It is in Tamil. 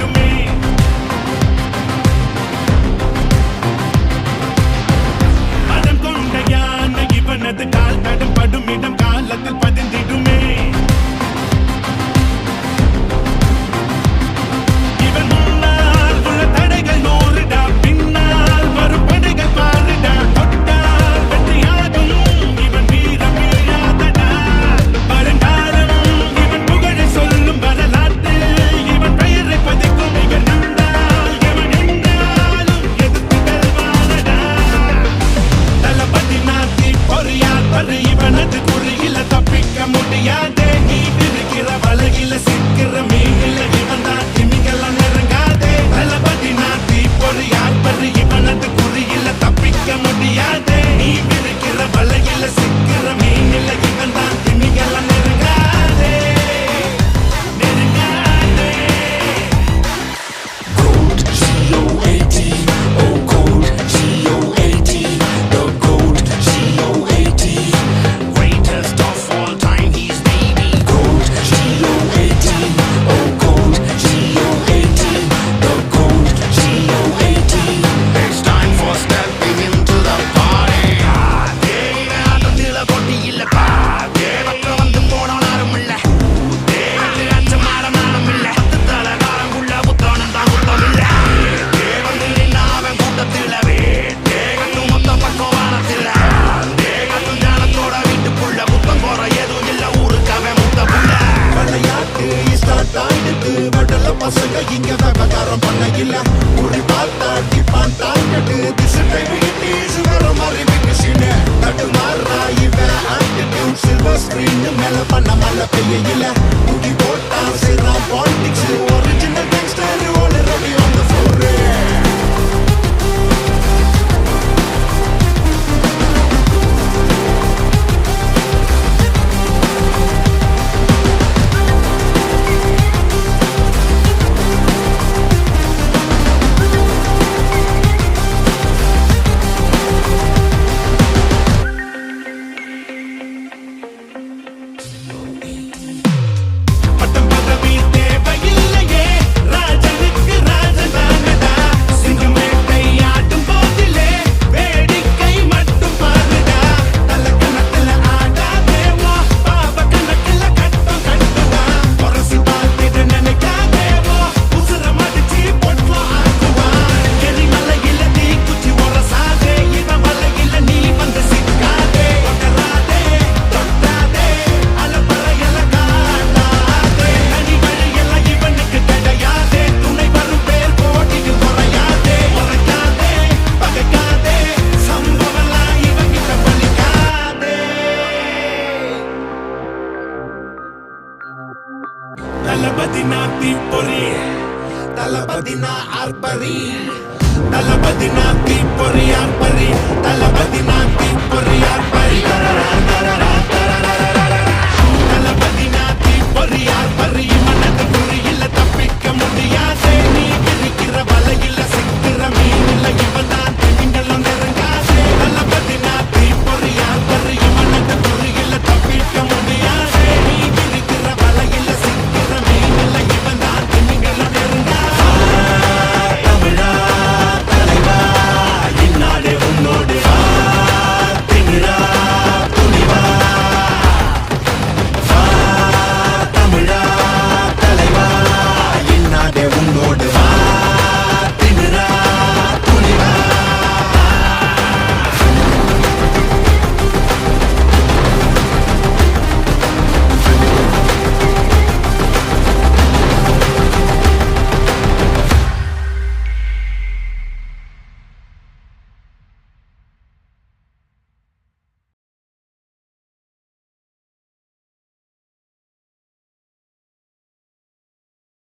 பறந்திடுமே. மதம் கொண்ட யானை இவனது கால் தடம் படும் இடம் காலத்தில் பதிந்திடுமே. இவன் முன்னால் உள்ள தடைகள் நூறுடா, பின்னால் வரும் படைகள் பாருடா. தொட்டால் வெற்றியாகும் இவன் வீரம் வீழாதடா. வருங்காலம் இவன் புகழை சொல்லும் வரலாற்றில் இவன் பெயரை பதிக்கும். இவன் நந்தால் இவன் என்றாலும் எதிர்த்து வெல்வானடா. தளபதி நாத்தி பொறியார் பரு இவனது குறியில தப்பிக்க முடியாதே. நீ இருக்கிற வலையில சிக்கிற மீனில இவன் தான் திமிங்கெல்லாம் நெருங்காதே. தளபதி நாத்தி பொறியார் பரு இவனது குறியில தப்பிக்க முடியாதே. நீ இருக்கிற வலையில சிக்கிற மீனில இவன் தான் திமிங்கெல்லாம் நெருங்காதே. நெருங்காதே. Gold, G-O-A-T, oh gold, G-O-A-T, the gold, G-O-A-T, Greatest of all time, he's baby. gold, G-O-A-T, oh gold, G-O-A-T, the gold, G-O-A-T. It's time for stepping into the party. ஆட்டத்தில போட்டி இல்ல தேவத்தை வந்து போனோம் யாரும் இல்ல. தேவத்து அச்சமாட நானும் இல்ல. தலகாரங்குள்ள புத்தனம் தான் குத்தம் இல்ல. தேவந்து நின்னாவன் கூட்டத்தில தேகத்தும் மொத்த பக்கம் வானத்தில. தேகத்தும் ஞானத்தோட வீட்டுக்குள்ள புத்தம் போற எதுவும் இல்ல. ஊருக்கு அவன் முத்த புள்ள. விளையாட்டு ஸ்டார்ட் ஆயிடுது. வடல பசங்க இங்க விவகாரம் பண்ண இல்ல. குறி பார்த்தா டிப்பான் தாங்கிட்டு திசை வீட்டு சுகரம் அறிவிக்கு சீனு தட்டுமாறா இவன் ஆட்டிடியூட். சில்வர் ஸ்கிரீன் மேல பண்ண மழை பெய்ய இல்ல. குடி போட்டா சிறான் politics. Original gangster already on the floor. பட்டம் பதவி தேவையில்லையே, ராஜனுக்கு ராஜதானடா. சிங்கமேட்டை ஆடும் போதிலே வேடிக்கை மட்டும் பாருடா. தலக்கணத்துல ஆடாதேவோ, பாவ கணக்குல கட்டம் கட்டுவா. பொரசி பார்த்திட நினைக்காதேவோ, உசுர மடிச்சு பொட்லம் ஆக்குவான். எரிமலையில தீ குச்சி உரசாதே, இவன் வலையில நீ வந்து சிக்காதே. ஒட்டராதே, தொட்டாதே, அலப்பறையில காட்டாதே. தனி வழியெல்லாம் இவனுக்கு கிடையாதே. துணை வரும் பேர் போட்டியில் குறையாதே. உரைக்காதே, பகைக்காதே, சம்பவம்லாம் இவங்கிட்ட பலிக்காதே. தளபதி நாத்தி பொறி, தளபதி நா ஆர்ப்பரி. தளபதி நாத்தி பொறி ஆர்ப்பரி. தளபதி நாத்தி பொறி ஆர்ப்பரி. தளபதி நாத்தி பொறி ஆர்ப்பரி.